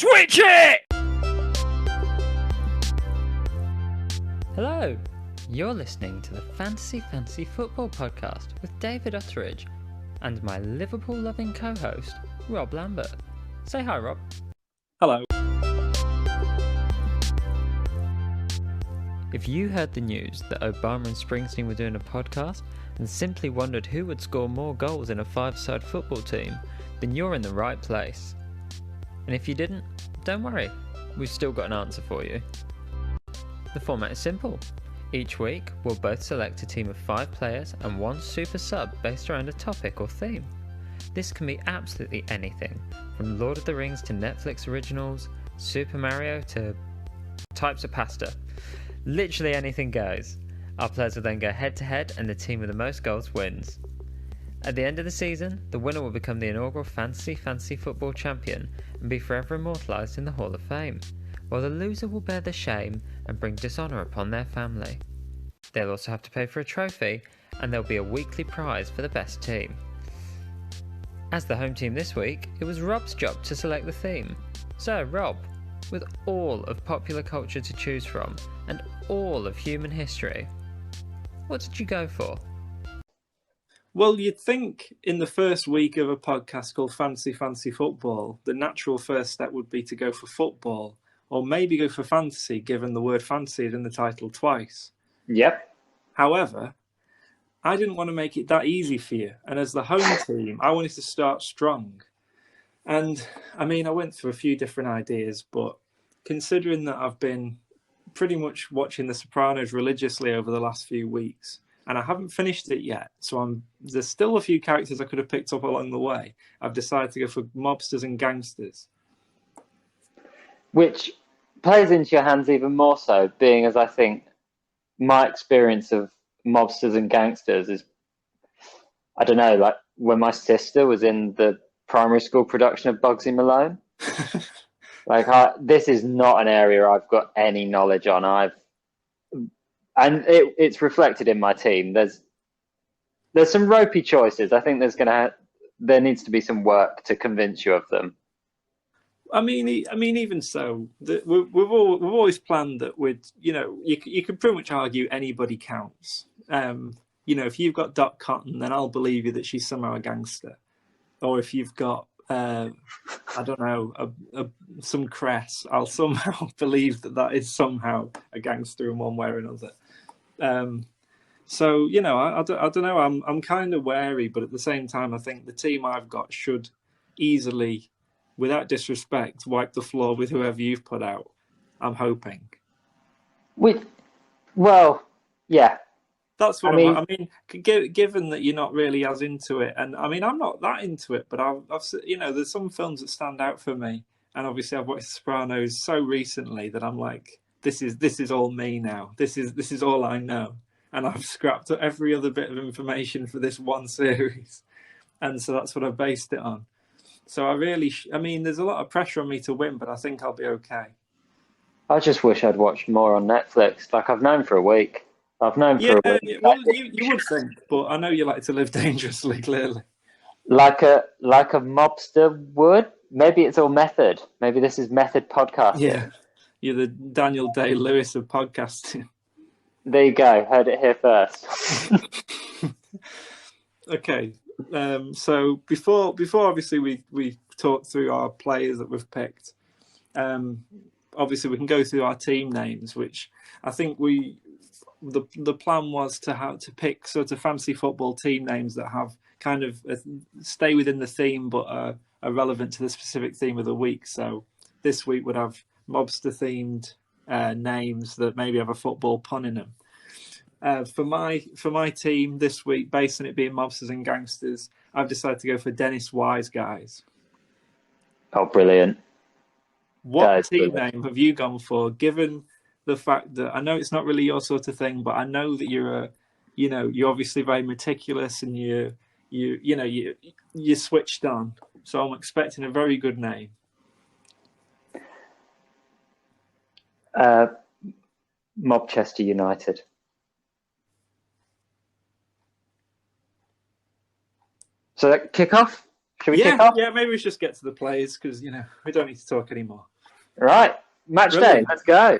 Switch it! Hello, you're listening to the Fantasy Football Podcast with David Utteridge and my Liverpool-loving co-host, Rob Lambert. Say hi, Rob. Hello. If you heard the news that Obama and Springsteen were doing a podcast and simply wondered who would score more goals in a five-side football team, then you're in the right place. And if you didn't, don't worry, we've still got an answer for you. The format is simple. Each week, we'll both select a team of 5 players and 1 super sub based around a topic or theme. This can be absolutely anything, from Lord of the Rings to Netflix originals, Super Mario to types of pasta. Literally anything goes. Our players will then go head to head and the team with the most goals wins. At the end of the season, the winner will become the inaugural Fantasy Football champion and be forever immortalised in the Hall of Fame, while the loser will bear the shame and bring dishonour upon their family. They'll also have to pay for a trophy, and there'll be a weekly prize for the best team. As the home team this week, it was Rob's job to select the theme. So Rob, with all of popular culture to choose from, and all of human history, what did you go for? Well, you'd think in the first week of a podcast called Fantasy Football, the natural first step would be to go for football, or maybe go for fantasy, given the word fantasy is in the title twice. Yep. However, I didn't want to make it that easy for you. And as the home team, I wanted to start strong. And, I mean, I went through a few different ideas, but considering that I've been pretty much watching The Sopranos religiously over the last few weeks, and I haven't finished it yet, so there's still a few characters I could have picked up along the way. I've decided to go for Mobsters and Gangsters. Which plays into your hands even more so, being as I think my experience of Mobsters and Gangsters is, I don't know, like when my sister was in the primary school production of Bugsy Malone. This is not an area I've got any knowledge on. And it's reflected in my team. There's some ropey choices. I think there needs to be some work to convince you of them. I mean, even so, we've always planned that you can pretty much argue anybody counts. If you've got Dot Cotton, then I'll believe you that she's somehow a gangster. Or if you've got I don't know, some cress, I'll somehow believe that is somehow a gangster in one way or another. So I don't know. I'm kind of wary, but at the same time, I think the team I've got should easily, without disrespect, wipe the floor with whoever you've put out. I'm hoping. Yeah. That's what I mean. Given that you're not really as into it, and I mean, I'm not that into it, but I've there's some films that stand out for me, and obviously I've watched The Sopranos so recently that I'm like, this is all me now. This is all I know, and I've scrapped every other bit of information for this one series, and so that's what I've based it on. So I mean, there's a lot of pressure on me to win, but I think I'll be okay. I just wish I'd watched more on Netflix. Like I've known for a week. Well, you would think, but I know you like to live dangerously, clearly. Like a mobster would. Maybe it's all method. Maybe this is method podcasting. Yeah, you're the Daniel Day-Lewis of podcasting. There you go. Heard it here first. Okay, so before obviously we talk through our players that we've picked. Obviously we can go through our team names, which I think the plan was to pick sort of fantasy football team names that have kind of stay within the theme but are relevant to the specific theme of the week. So this week would have mobster themed names that maybe have a football pun in them. For my team this week, based on it being Mobsters and Gangsters, I've decided to go for Dennis Wise Guys. Oh, brilliant! What team name have you gone for? Given the fact that I know it's not really your sort of thing, but I know that you're obviously very meticulous and you're switched on. So I'm expecting a very good name. Mobchester United. So kick off? Should we kick off? Yeah, maybe we should just get to the players because we don't need to talk anymore. Right, match day. Brilliant. Let's go.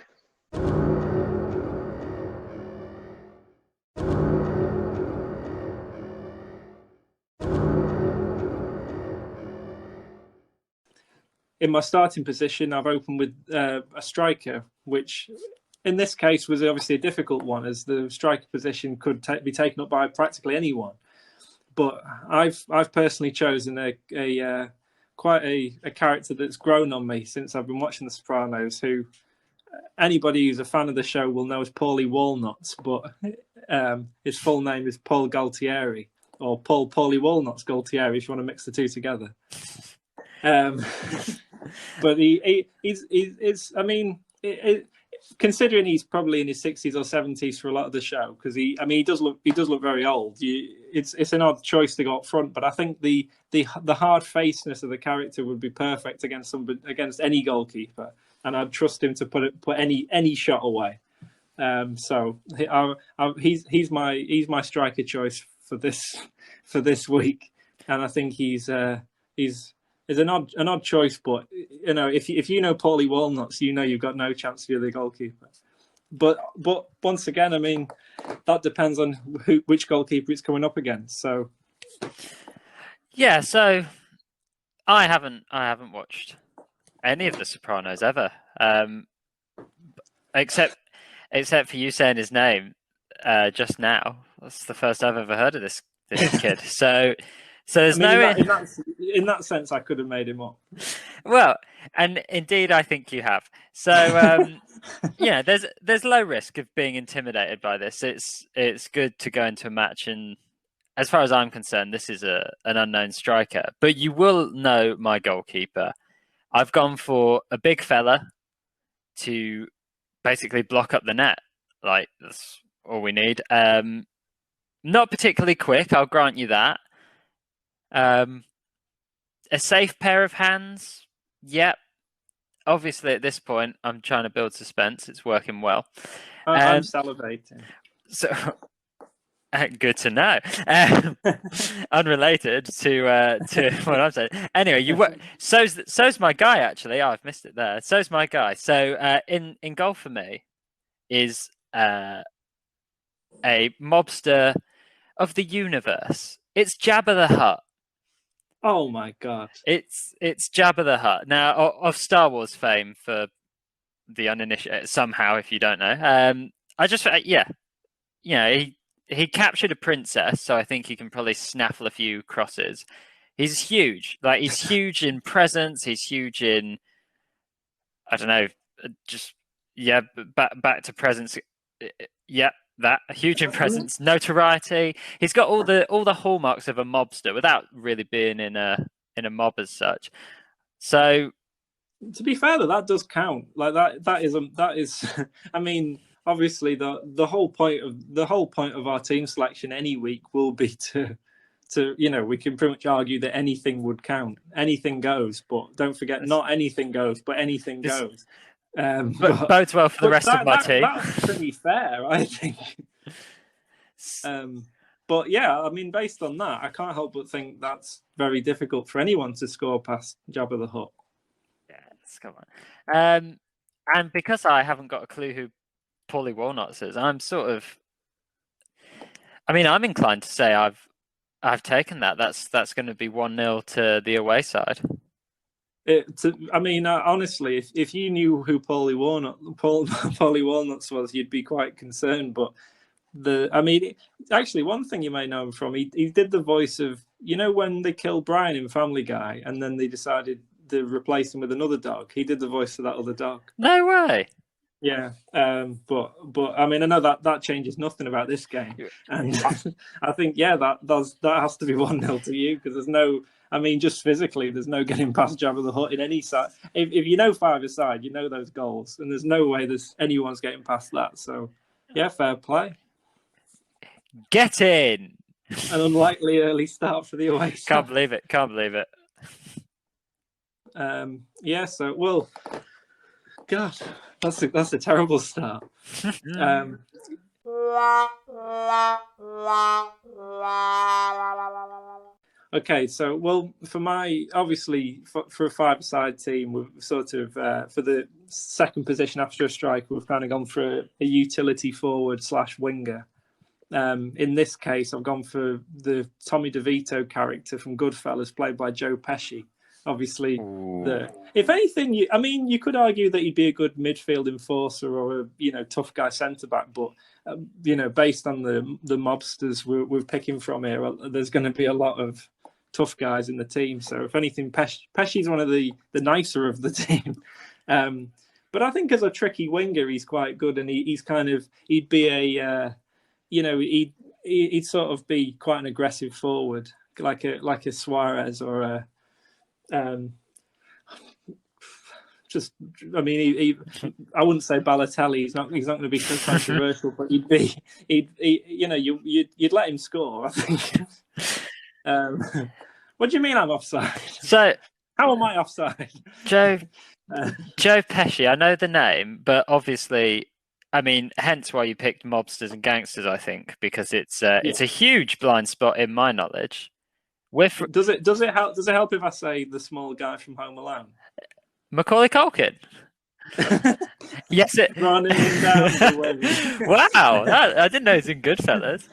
In my starting position, I've opened with a striker, which in this case was obviously a difficult one, as the striker position could be taken up by practically anyone. But I've personally chosen a quite a character that's grown on me since I've been watching The Sopranos, who anybody who's a fan of the show will know as Paulie Walnuts, but his full name is Paul Galtieri, or Paulie Walnuts Galtieri, if you want to mix the two together. But he's I mean, considering he's probably in his 60s or 70s for a lot of the show, because he does look very old. It's an odd choice to go up front, but I think the hard facedness of the character would be perfect against any goalkeeper, and I'd trust him to put any shot away. So he's my striker choice for this week, and I think he's an odd choice, but you know, if you know Paulie Walnuts, you know you've got no chance for the goalkeeper. But once again, I mean, that depends on which goalkeeper it's coming up against. So yeah, so I haven't watched any of The Sopranos ever, except for you saying his name just now. That's the first I've ever heard of this kid. So there's in that sense, I could have made him up. Well, and indeed, I think you have. So yeah, there's low risk of being intimidated by this. It's good to go into a match, and as far as I'm concerned, this is an unknown striker. But you will know my goalkeeper. I've gone for a big fella to basically block up the net. Like, that's all we need. Not particularly quick, I'll grant you that. A safe pair of hands, yep. Obviously, at this point, I'm trying to build suspense. It's working well. I'm salivating. So, good to know. Unrelated to what I'm saying. Anyway, so's my guy. Actually, I've missed it there. So's my guy. So, in goal for me is a mobster of the universe. It's Jabba the Hutt. Oh my god! It's Jabba the Hutt. Now, of Star Wars fame for the uninitiated, somehow, if you don't know. I just, he captured a princess, so I think he can probably snaffle a few crosses. He's huge. Like, he's huge in presence. He's huge in, I don't know, back to presence. Yeah, that huge in presence, notoriety. He's got all the hallmarks of a mobster without really being in a mob as such. So, to be fair, that does count. Like that is. I mean, obviously, the whole point of our team selection any week will be to we can pretty much argue that anything would count. Anything goes, but don't forget, not anything goes, but anything goes. But bodes well for the rest of my team. That's pretty fair, I think. But yeah, I mean, based on that, I can't help but think that's very difficult for anyone to score past Jabba the Hutt. Yeah, come on. And because I haven't got a clue who Paulie Walnuts is, I'm sort of. I mean, I'm inclined to say I've taken that. That's going to be 1-0 to the away side. Honestly, if you knew who Paulie Walnuts was, you'd be quite concerned. But actually, one thing you may know him from, he did the voice of, when they killed Brian in Family Guy, and then they decided to replace him with another dog. He did the voice of that other dog. No way. Yeah, but I mean, I know that changes nothing about this game, and I think that has to be 1-0 to you, because there's no. I mean, just physically, there's no getting past Jabba the Hutt in any side. If you know five-a-side, you know those goals, and there's no way anyone's getting past that. So, yeah, fair play. Get in. An unlikely early start for the away side. Can't believe it. So, well, God, that's a terrible start. Okay, so well, for my obviously for a five-a-side team, we've sort of for the second position after a striker, we've kind of gone for a utility forward / winger. In this case, I've gone for the Tommy DeVito character from Goodfellas, played by Joe Pesci. Obviously, if anything, you could argue that he'd be a good midfield enforcer or a tough guy centre back, but based on the mobsters we're picking from here, there's going to be a lot of tough guys in the team. So if anything, Pesci's one of the nicer of the team. But I think as a tricky winger, he's quite good, and he'd be a he'd sort of be quite an aggressive forward, like a Suarez or a I wouldn't say Balotelli. He's not going to be so controversial, but you'd let him score, I think. What do you mean I'm offside? So how am I offside? Joe Pesci, I know the name, but obviously, hence why you picked Mobsters and Gangsters, I think, because it's a huge blind spot in my knowledge. Does it help if I say the small guy from Home Alone? Macaulay Culkin. Yes, it. Running down the way. Wow, I didn't know it was in Goodfellas.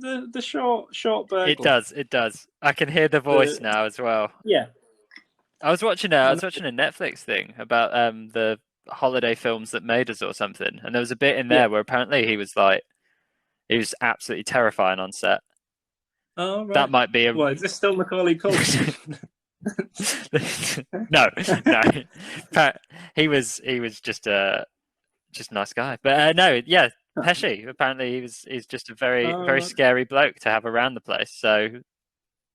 No, the short burglar. It does. I can hear the voice now as well. Yeah. I was watching a Netflix thing about the holiday films that made us or something, and there was a bit in there where apparently he was absolutely terrifying on set. Oh, right. That might be a. Well, is this still Macaulay Culkin? No. He was just a nice guy, but no, yeah, Pesci. Apparently, he's just a very scary bloke to have around the place. So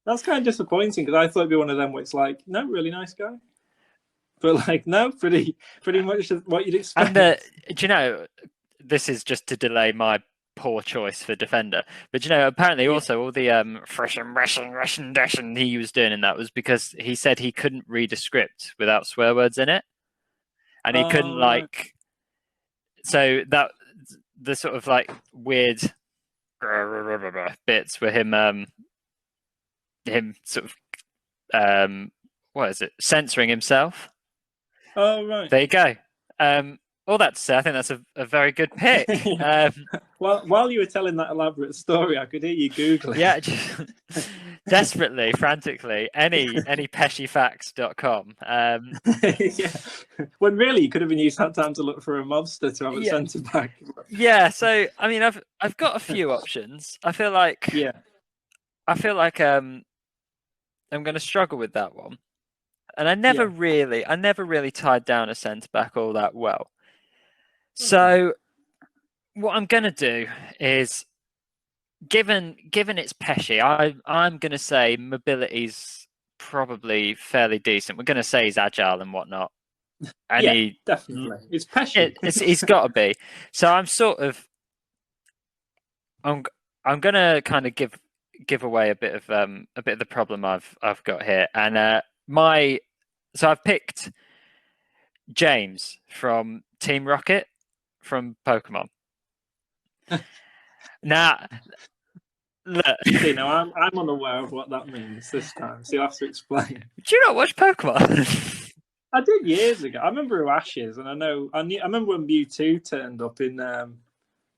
that's kind of disappointing because I thought it'd be one of them where it's like, no, really nice guy, but like, no, pretty much what you'd expect. And do you know, this is just to delay my poor choice for defender, but apparently also all the Russian he was doing in that was because he said he couldn't read a script without swear words in it, and he couldn't so that the sort of like weird bits were him sort of what is it, censoring himself. Oh, right. There you go. All that to say, I think that's a very good pick. While you were telling that elaborate story, I could hear you Googling. Yeah, just desperately, frantically, any pescifacts.com. Yeah. When really you could have been used that time to look for a mobster to have a centre back. Yeah, so I've got a few options. I feel like I'm going to struggle with that one, and I never really tied down a centre back all that well. So what I'm going to do is, given it's Pesci, I'm going to say mobility's probably fairly decent. We're going to say he's agile and whatnot. And definitely. It's Pesci. He's got to be. So I'm going to kind of give away a bit of the problem I've got here, and so I've picked James from Team Rocket from Pokemon. Now, look. I'm unaware of what that means this time, so you'll have to explain. Do you not watch Pokemon? I did years ago. I remember who Ash is, and I remember when Mewtwo turned up in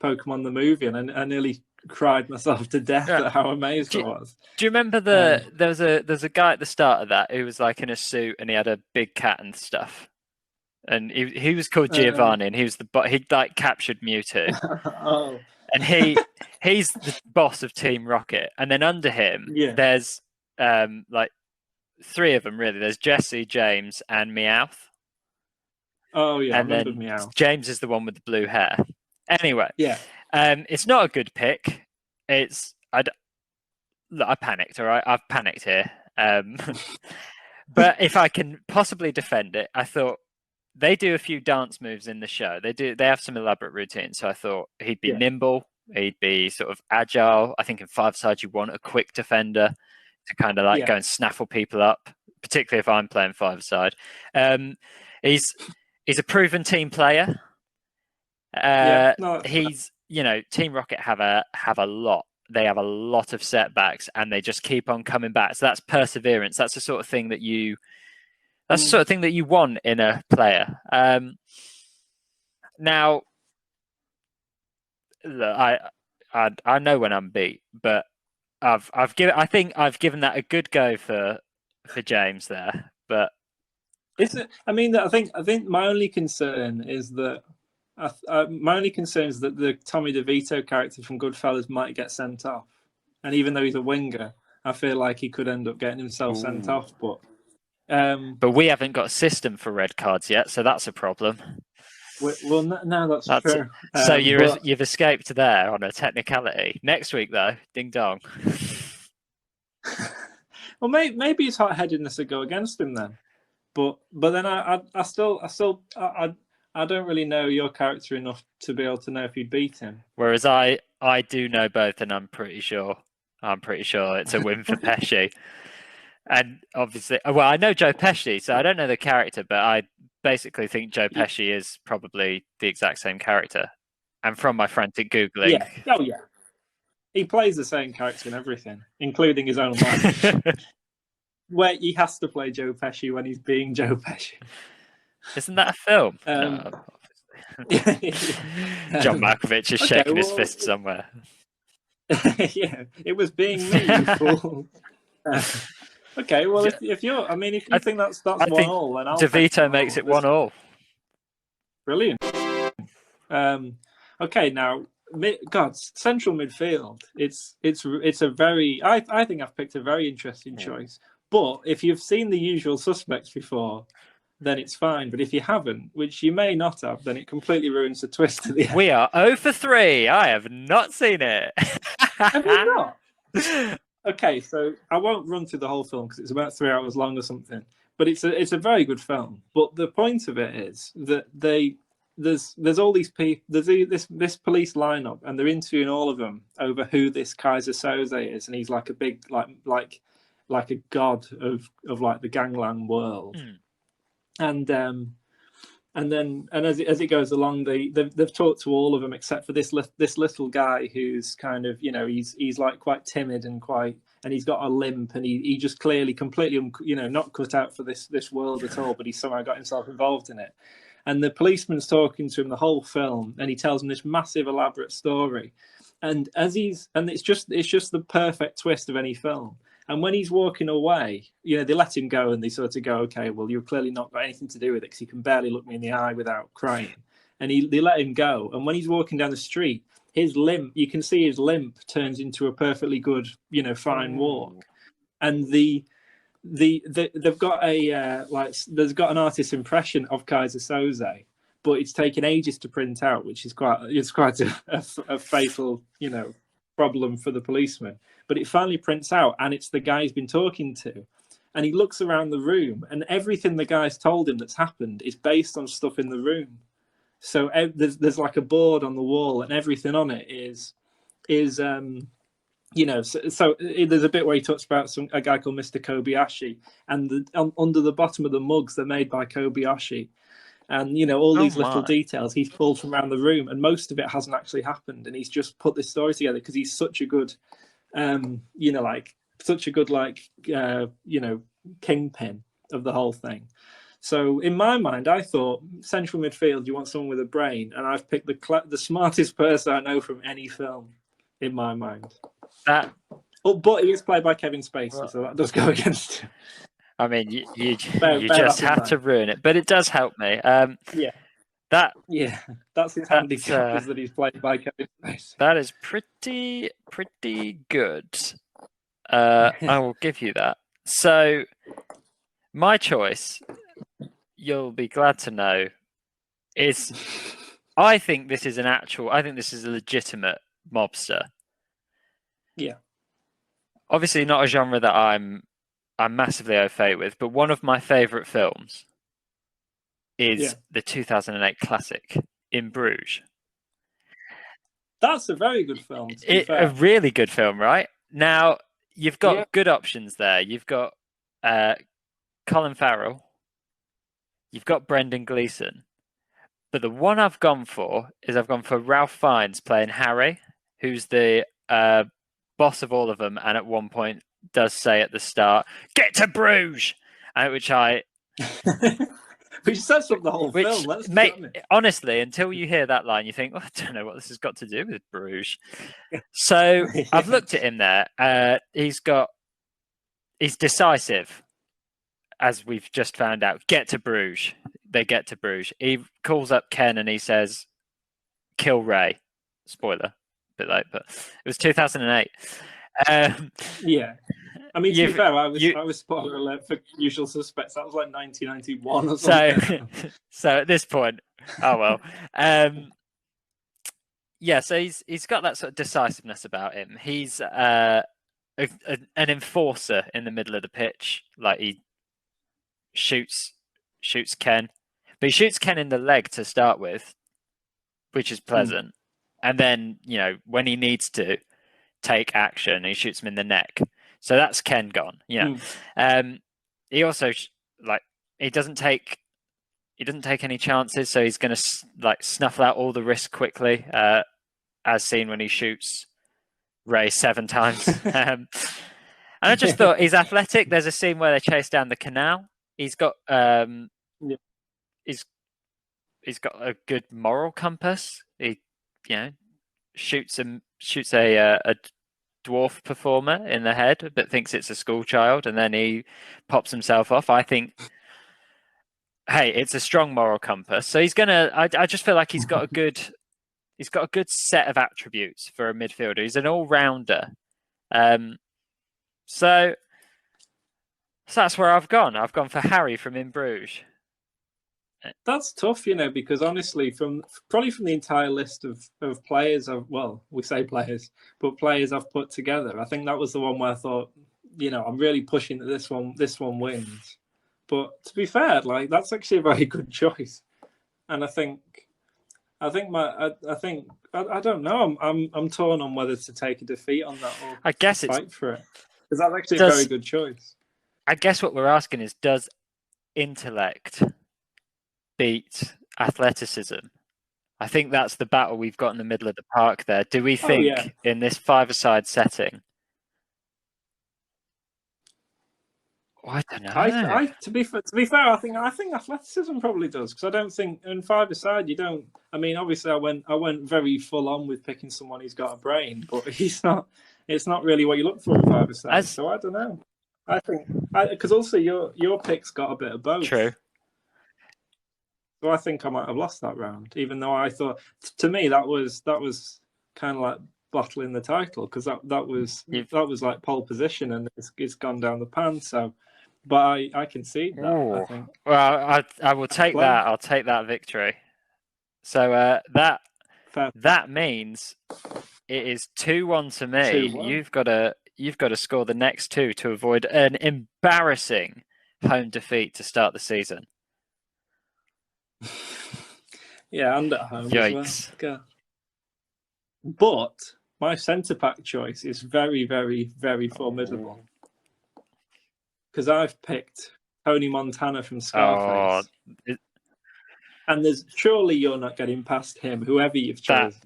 Pokemon the movie, and I nearly cried myself to death at how amazed I was. Do you remember there's a guy at the start of that who was like in a suit and he had a big cat and stuff, and he was called Giovanni, and he like captured Mewtwo. Oh. And he's the boss of Team Rocket, and then under him there's like three of them really. There's Jesse, James, and Meowth. Oh yeah, and then Meowth. James is the one with the blue hair. Anyway, it's not a good pick. I panicked. All right, I've panicked here. But if I can possibly defend it, I thought they do a few dance moves in the show. They have some elaborate routines. So I thought he'd be nimble. He'd be sort of agile. I think in five-side you want a quick defender to kind of like go and snaffle people up, particularly if I'm playing five-side. He's a proven team player. He's Team Rocket have a lot they have a lot of setbacks and they just keep on coming back. So that's perseverance. That's the sort of thing that you want in a player. Now, look, I know when I'm beat, but I think I've given that a good go for James there. But I think my only concern is that the Tommy DeVito character from Goodfellas might get sent off, and even though he's a winger, I feel like he could end up getting himself sent off. But we haven't got a system for red cards yet, so that's a problem. Well, no, that's true. So you've escaped there on a technicality. Next week, though, ding dong. Well, maybe his hot-headedness would go against him then. But then I don't really know your character enough to be able to know if you'd beat him. Whereas I do know both, and I'm pretty sure it's a win for Pesci. And obviously, well, I know Joe Pesci, so I don't know the character, but I basically think Joe Pesci is probably the exact same character. And from my frantic Googling... Yeah. He plays the same character in everything, including his own life. Where he has to play Joe Pesci when he's being Joe Pesci. Isn't that a film? No, John Malkovich is shaking his fist somewhere. Yeah, it was being me, you fool. Okay, well, if you think that's 1-1, then I'll DeVito makes it 1-1. Brilliant. Okay, now, central midfield. It's a very. I think I've picked a very interesting choice. But if you've seen The Usual Suspects before, then it's fine. But if you haven't, which you may not have, then it completely ruins the twist at the end. We are 0 for 3. I have not seen it. Have you not? Okay, so I won't run through the whole film because it's about 3 hours long or something. But it's a very good film. But the point of it is that there's all these people. There's this police lineup, and they're interviewing all of them over who this Kaiser Soze is, and he's like a big like a god of like the gangland world. And as it goes along, they've talked to all of them except for this little guy who's kind of, he's like quite timid and he's got a limp, and he just clearly completely not cut out for this world at all, but he's somehow got himself involved in it. And the policeman's talking to him the whole film, and he tells him this massive elaborate story, and it's just the perfect twist of any film. And when he's walking away, they let him go and they sort of go, okay, well, you've clearly not got anything to do with it because he can barely look me in the eye without crying. And they let him go. And when he's walking down the street, his limp, you can see his limp turns into a perfectly good, fine walk. And they've got there's got an artist's impression of Kaiser Soze, but it's taken ages to print out, which is quite a fatal, problem for the policeman. But it finally prints out, and it's the guy he's been talking to. And he looks around the room, and everything the guy's told him that's happened is based on stuff in the room. So there's like a board on the wall, and everything on it is so there's a bit where he talks about a guy called Mr. Kobayashi, and under the bottom of the mugs, they're made by Kobayashi. And, all these little details he's pulled from around the room, and most of it hasn't actually happened. And he's just put this story together because he's such a good, kingpin of the whole thing. So in my mind, I thought central midfield, you want someone with a brain. And I've picked the smartest person I know from any film in my mind. But he is played by Kevin Spacey, so that does go against him. I mean, you just have to ruin it, but it does help me. That's his handicap, is that he's played by Kevin Spacey. That is pretty good. I will give you that. So, my choice, you'll be glad to know, is I think this is a legitimate mobster. Yeah. Obviously, not a genre that I'm massively au fait with, but one of my favourite films is the 2008 classic In Bruges. That's a very good film. A really good film, right? Now, you've got good options there. You've got Colin Farrell. You've got Brendan Gleeson. But the one I've gone for Ralph Fiennes playing Harry, who's the boss of all of them, and at one point does say at the start, "Get to Bruges," which sets up the whole film. Let's be honest. Honestly, until you hear that line, you think, I don't know what this has got to do with Bruges. So I've looked at him there. He's decisive, as we've just found out. Get to Bruges. They get to Bruges. He calls up Ken and he says, "Kill Ray." Spoiler, a bit late, but it was 2008. Yeah. I mean, to be fair, I was spoiler alert for Usual Suspects. That was like 1991 or something. So at this point, oh well. Yeah, so he's got that sort of decisiveness about him. He's an enforcer in the middle of the pitch. Like, he shoots Ken, but he shoots Ken in the leg to start with, which is pleasant. And then, when he needs to take action, he shoots him in the neck. So that's Ken gone. He also he doesn't take any chances. So he's going to snuffle out all the risk quickly, as seen when he shoots Ray 7 times. And I just thought he's athletic. There's a scene where they chase down the canal. He's got he's got a good moral compass. He shoots a dwarf performer in the head, but thinks it's a school child, and then he pops himself off. I think, hey, it's a strong moral compass. So he's gonna. I just feel like he's got a good set of attributes for a midfielder. He's an all-rounder. So that's where I've gone. I've gone for Harry from In Bruges. That's tough, because honestly, probably from the entire list of players, we say players, but players I've put together, I think that was the one where I thought, I'm really pushing that this one wins. But to be fair, that's actually a very good choice, and I don't know. I'm torn on whether to take a defeat on that or I guess fight for it, because that's actually a very good choice. I guess what we're asking is, does Intellect beat Athleticism? I think that's the battle we've got in the middle of the park there. Do we think in this 5-a-side setting? I don't know. To be fair, I think Athleticism probably does, because I don't think in 5-a-side you don't. I mean, obviously, I went very full on with picking someone who's got a brain, but he's not. It's not really what you look for in 5-a-side. So I don't know. I think because also your pick's got a bit of both. True. So I think I might have lost that round, even though I thought, to me, that was kind of like battling the title, because that was like pole position, and it's gone down the pan. So, but I concede that. I think. Well, I will take that. I'll take that victory. So that means it is 2-1 to me. 2-1. You've got to score the next 2 to avoid an embarrassing home defeat to start the season. Yeah, and at home. Yikes. As well. But my centre back choice is very, very, very formidable, because I've picked Tony Montana from Scarface. And surely you're not getting past him, whoever you've chosen.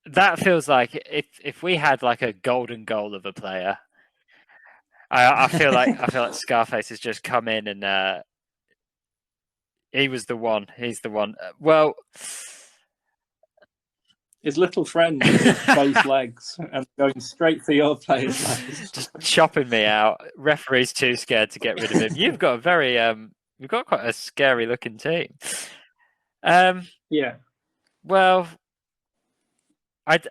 That feels like if we had like a golden goal of a player, I feel like Scarface has just come in and he was the one. He's the one. Well, his little friend with both legs and going straight for your player's legs, just chopping me out. Referee's too scared to get rid of him. You've got you've got quite a scary looking team. Yeah. Well, I've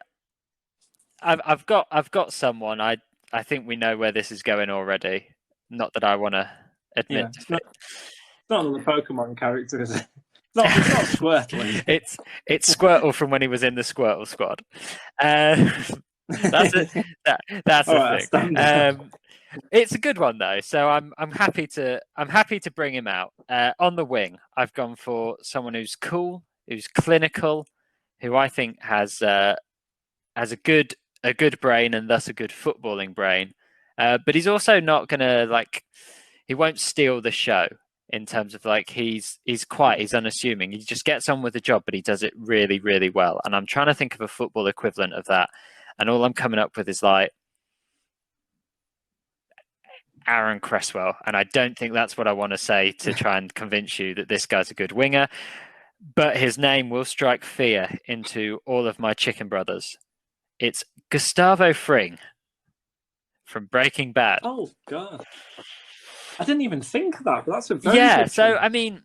got someone. I think we know where this is going already. Not that I want to admit. Yeah, it's not another Pokemon character, is it? It's not Squirtle. It's Squirtle from when he was in the Squirtle squad. That's the thing. It's a good one though, so I'm happy to bring him out. On the wing, I've gone for someone who's cool, who's clinical, who I think has a good brain and thus a good footballing brain. But he's also not gonna he won't steal the show. In terms of he's unassuming. He just gets on with the job, but he does it really, really well. And I'm trying to think of a football equivalent of that. and all I'm coming up with is like Aaron Cresswell, and I don't think that's what I want to say to try and convince you that this guy's a good winger, but his name will strike fear into all of my chicken brothers. It's Gustavo Fring from Breaking Bad. Oh God, I didn't even think of that, but that's a very good so choice. I mean,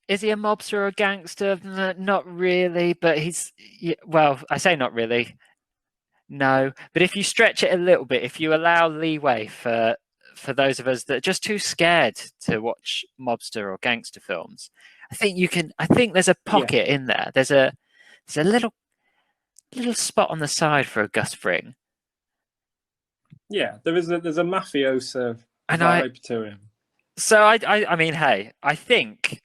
is he a mobster or a gangster? Not really, but he's, well, I say not really. No, but if you stretch it a little bit, if you allow leeway for those of us that are just too scared to watch mobster or gangster films, I think you can. I think there's a pocket in there. There's a little spot on the side for a Gus Fring. Yeah, there's a mafioso vibe to him. So I mean, hey, I think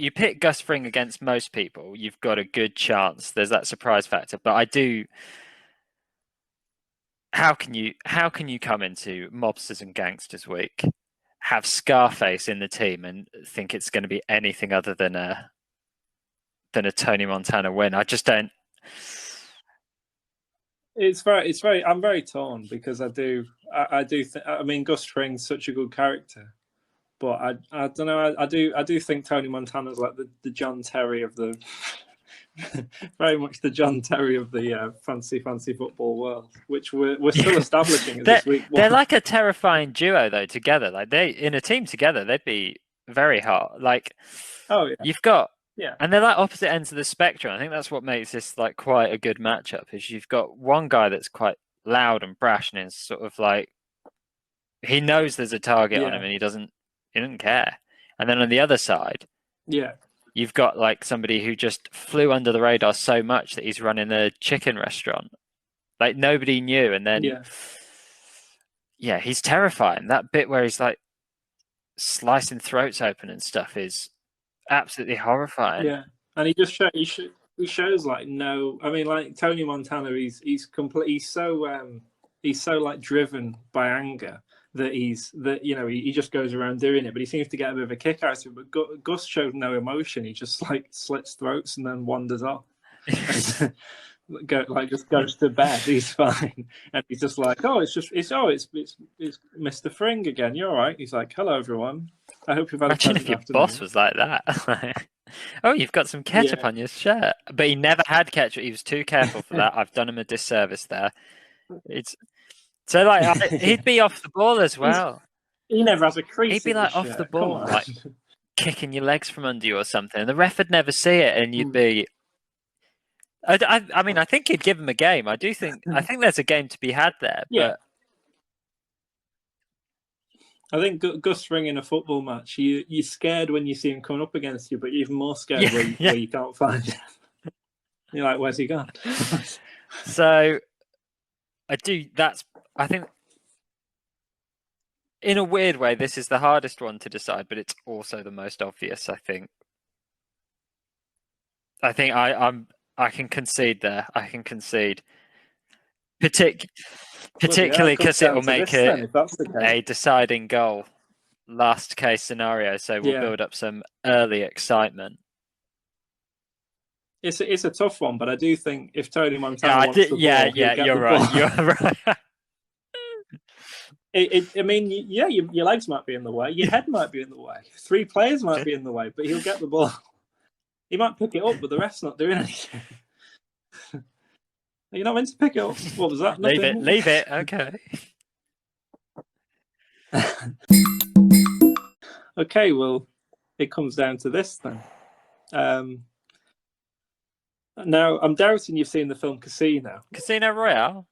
you pick Gus Fring against most people, you've got a good chance. There's that surprise factor, but I do. How can you come into Mobsters and Gangsters week, have Scarface in the team, and think it's going to be anything other than a Tony Montana win? I just don't. It's very. I'm very torn because I do think. I mean, Gus Fring's such a good character. But I don't know. I do think Tony Montana's like the John Terry of the very much the John Terry of the fancy football world, which we're still establishing this week. They're like a terrifying duo though together. Like they in a team together, they'd be very hot. Like you've got and they're like opposite ends of the spectrum. I think that's what makes this like quite a good matchup. Is you've got one guy that's quite loud and brash and is sort of like he knows there's a target on him and he doesn't care. And then on the other side, you've got like somebody who just flew under the radar so much that he's running a chicken restaurant. Like nobody knew. And then, he's terrifying. That bit where he's like slicing throats open and stuff is absolutely horrifying. Yeah. And he just he shows like no, I mean, like Tony Montana, he's so like driven by anger that he just goes around doing it, but he seems to get a bit of a kick out of it. But Gus showed no emotion. He just like slits throats and then wanders off. Just goes to bed. He's fine, and he's just like, it's Mr. Fring again. You're all right. He's like, hello everyone. I hope you've had a pleasant afternoon. Imagine if your boss was like that. Oh, you've got some ketchup on your shirt, but he never had ketchup. He was too careful for that. I've done him a disservice there. So, like, he'd be off the ball as well. He never has a crease. He'd be like off the ball, like kicking your legs from under you or something. And the ref would never see it, and you'd be. I mean, I think he'd give him a game. I think there's a game to be had there. Yeah. But I think Gus Fring in a football match, you're scared when you see him coming up against you, but you're even more scared where you can't find him. You're like, where's he gone? So, I think, in a weird way, this is the hardest one to decide, but it's also the most obvious. I think I can concede there. I can concede, particularly because it will make it a deciding goal, last case scenario. So we'll build up some early excitement. It's a tough one, but I do think if Tony Montana wants the ball, you're right. You're right. I mean, your legs might be in the way, your head might be in the way, 3 players might be in the way, but he'll get the ball. He might pick it up, but the ref's not doing anything. You're not meant to pick it up. What was that? Leave it. Okay. Okay, well, it comes down to this then. Now, I'm doubting you've seen the film Casino. Casino Royale?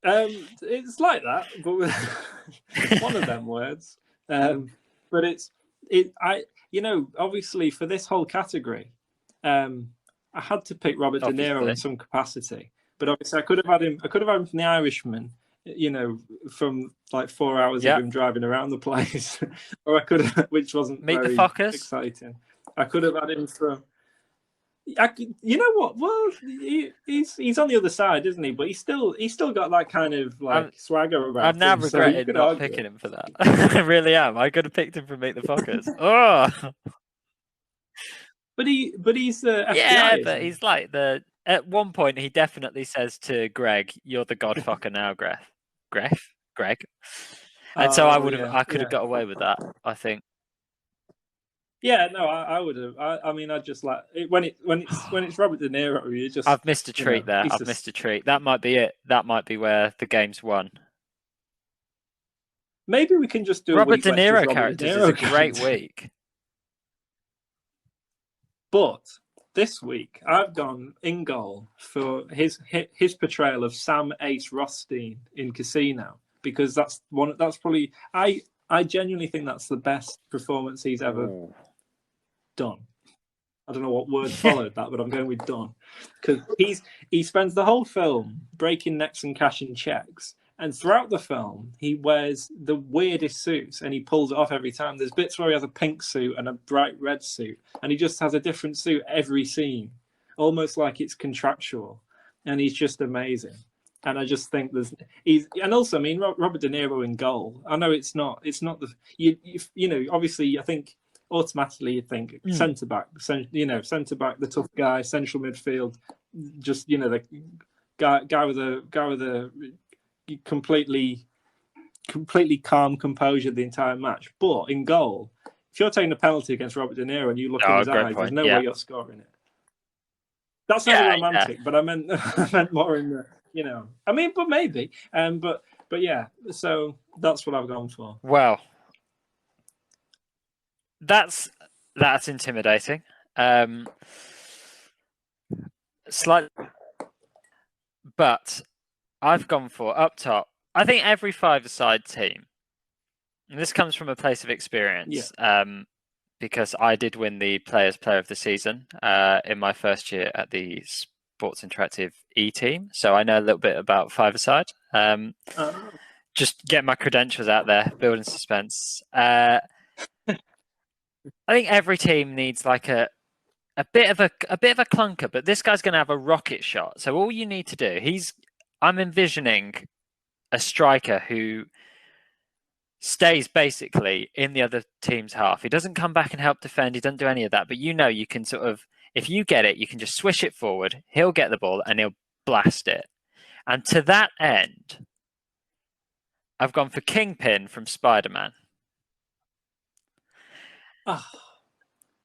It's like that, but with one of them words. But obviously for this whole category, I had to pick Robert De Niro in some capacity. But obviously I could have had him from The Irishman, from like 4 hours of him driving around the place. Or I could have, which wasn't Meet very the Fockers. Exciting. I could have had him from you know what? Well, he's on the other side, isn't he? But he's still got that kind of like swagger about him. I'm now regretting not picking him for that. I really am. I could have picked him for Meet the Fockers. Oh, but he's FBI. Yeah, but he's like the at one point he definitely says to Greg, "You're the godfucker now, Greg." And so I could have got away with that, I think. Yeah, no, I would have. I mean, I just like it, when it's Robert De Niro. You just I've missed a treat there. Missed a treat. That might be it. That might be where the game's won. Maybe we can just do Robert De Niro characters is a great week. But this week I've gone in goal for his portrayal of Sam Ace Rothstein in Casino, because that's probably I genuinely think that's the best performance he's ever done. I don't know what word followed that, but I'm going with done, because he spends the whole film breaking necks and cashing checks, and throughout the film he wears the weirdest suits and he pulls it off every time. There's bits where he has a pink suit and a bright red suit, and he just has a different suit every scene, almost like it's contractual, and he's just amazing. And I just think and also, I mean, Robert De Niro in goal. I know it's not the you know, obviously I think automatically you think centre back, the tough guy, central midfield, just, you know, the guy with a completely calm composure the entire match. But in goal, if you're taking a penalty against Robert De Niro and you look in his eyes, there's no way you're scoring it. That sounds romantic, but I meant more in the, you know, I mean, but maybe, but yeah. So that's what I've gone for. Well, that's intimidating. Slightly, but I've gone for up top. I think every five-a-side team, and this comes from a place of experience, because I did win the Players Player of the Season in my first year at the Sports Interactive E-team, so I know a little bit about five-a-side. Just get my credentials out there, building suspense. I think every team needs like a bit of a clunker, but this guy's going to have a rocket shot. So all you need to do, I'm envisioning a striker who stays basically in the other team's half. He doesn't come back and help defend. He doesn't do any of that. But you know, you can sort of, if you get it, you can just swish it forward. He'll get the ball and he'll blast it. And to that end, I've gone for Kingpin from Spider-Man. Oh.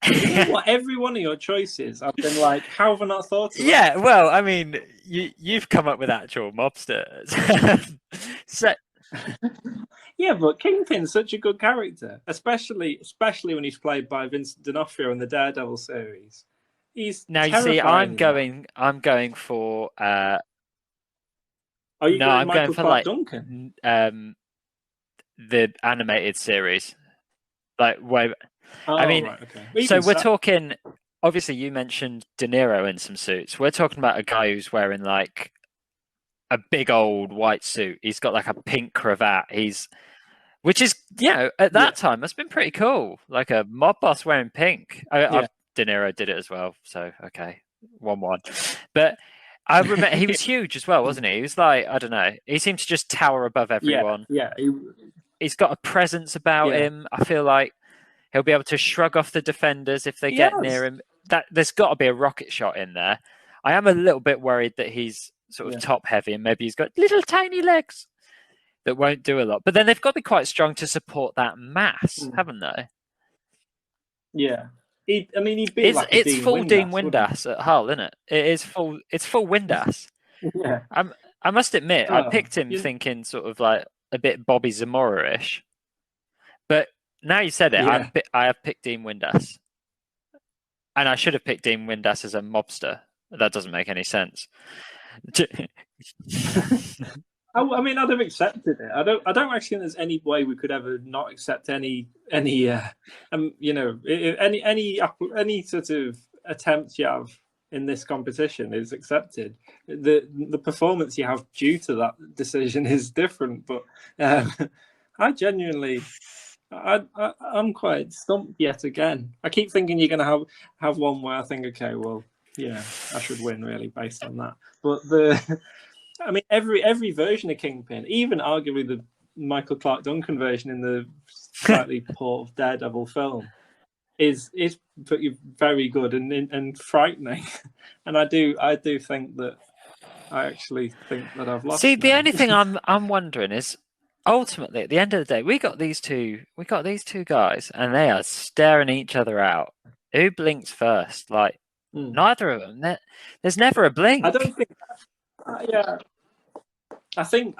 You know what? Every one of your choices, I've been like, how have I not thought of that? Yeah, well, I mean, you've come up with actual mobsters. So, yeah, but Kingpin's such a good character, especially when he's played by Vincent D'Onofrio in the Daredevil series. He's now you see, I'm going for. Are you going Michael Clark Duncan? The animated series, like way. I mean, right, okay. So we're talking. Obviously, you mentioned De Niro in some suits. We're talking about a guy who's wearing like a big old white suit. He's got like a pink cravat. Which is, you know, at that time, that's been pretty cool. Like a mob boss wearing pink. De Niro did it as well. So, okay, 1-1. But I remember he was huge as well, wasn't he? He was like, I don't know. He seemed to just tower above everyone. Yeah. He's got a presence about him. I feel like he'll be able to shrug off the defenders if they get near him. There's got to be a rocket shot in there. I am a little bit worried that he's sort of top heavy and maybe he's got little tiny legs that won't do a lot. But then they've got to be quite strong to support that mass, haven't they? Yeah. He'd be it's full Dean Windass at Hull, isn't it? It's full Windass. Yeah. I must admit, I picked him thinking sort of like a bit Bobby Zamora-ish. But now you said it, I have picked Dean Windass. And I should have picked Dean Windass as a mobster. That doesn't make any sense. I mean, I'd have accepted it. I don't actually think there's any way we could ever not accept any you know, any sort of attempt you have in this competition is accepted. The performance you have due to that decision is different, but I genuinely. I'm quite stumped yet again. I keep thinking you're going to have one where I think, okay, well, yeah, I should win really based on that. But I mean, every version of Kingpin, even arguably the Michael Clark Duncan version in the slightly poor Daredevil film, is very good and frightening. And I do think that I actually think that I've lost. See, the now. only thing I'm wondering is, ultimately, at the end of the day, we got these two guys, and they are staring each other out. Who blinks first? Like, neither of them. There's never a blink. I don't think. Yeah, I think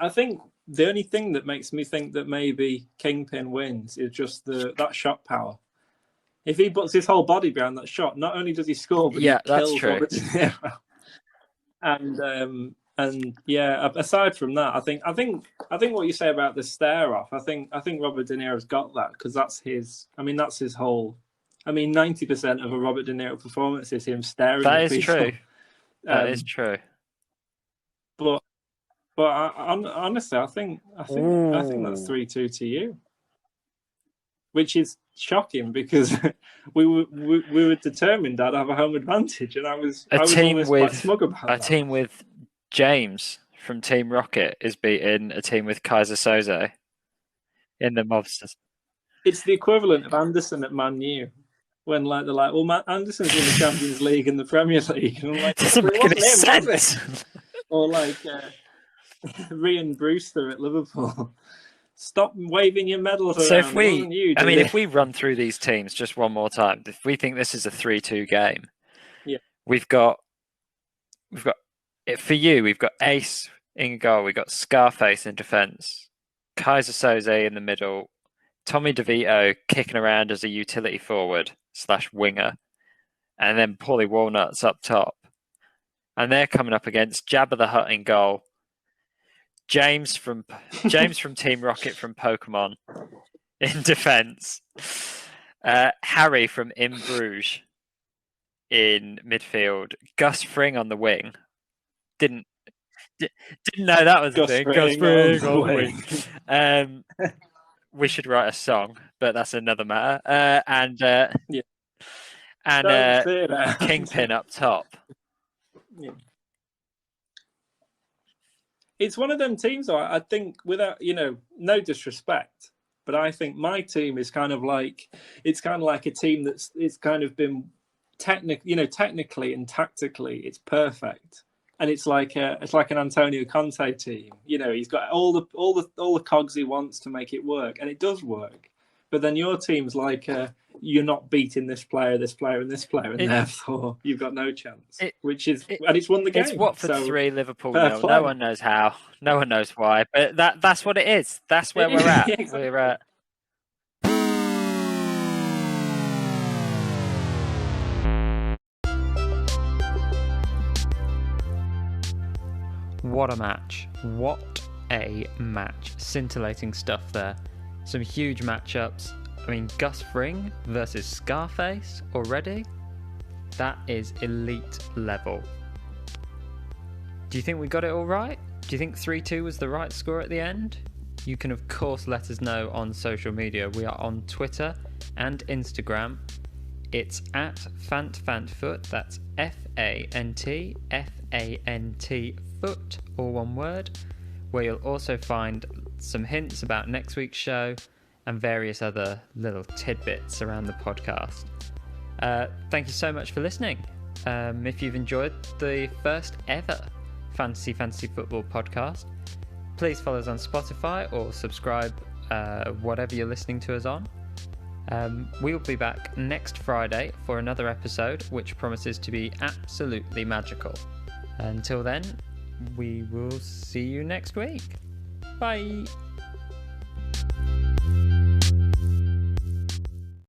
the only thing that makes me think that maybe Kingpin wins is just that shot power. If he puts his whole body behind that shot, not only does he score, but he kills Robert De Niro. And yeah, aside from that, I think what you say about the stare off, I think Robert De Niro's got that because that's his. I mean, that's his whole. I mean, 90% of a Robert De Niro performance is him staring at people. True. That is true. But honestly, I think that's 3-2 to you, which is shocking because we were determined I'd have a home advantage, and I was almost quite smug about that. A team with James from Team Rocket is beating a team with Kaiser Soze in the Mobsters. It's the equivalent of Anderson at Man U. When they're like, well, Anderson's in the Champions League and the Premier League, and I'm like, doesn't make any sense. Or like Ryan Brewster at Liverpool. Stop waving your medals around. So if we run through these teams just one more time, if we think this is a 3-2 game, we've got for you, we've got Ace in goal, we've got Scarface in defence, Kaiser Soze in the middle, Tommy DeVito kicking around as a utility forward / winger, and then Paulie Walnuts up top. And they're coming up against Jabba the Hutt in goal, James from Team Rocket from Pokemon in defence, Harry from In Bruges in midfield, Gus Fring on the wing. Didn't know that was a thing. Gus Fring on the wing. We should write a song, but that's another matter. And Kingpin up top. Yeah. It's one of them teams, I think, without, no disrespect, but I think my team is kind of like a team it's kind of been technically and tactically, it's perfect. And it's like an Antonio Conte team. He's got all the cogs he wants to make it work, and it does work. But then your team's like you're not beating this player, and this player, and therefore you've got no chance. And it's won the game. It's Watford 3, Liverpool 0. No one knows how, no one knows why, but that's what it is. That's where we're at. Yeah, exactly. We're at. What a match. What a match. Scintillating stuff there. Some huge matchups. I mean, Gus Fring versus Scarface already? That is elite level. Do you think we got it all right? Do you think 3-2 was the right score at the end? You can, of course, let us know on social media. We are on Twitter and Instagram. It's at FantFantFoot. That's FANT Foot, all one word, where you'll also find some hints about next week's show and various other little tidbits around the podcast. Thank you so much for listening. If you've enjoyed the first ever Fantasy Football podcast, please follow us on Spotify or subscribe whatever you're listening to us on. We'll be back next Friday for another episode, which promises to be absolutely magical. Until then, we will see you next week. Bye.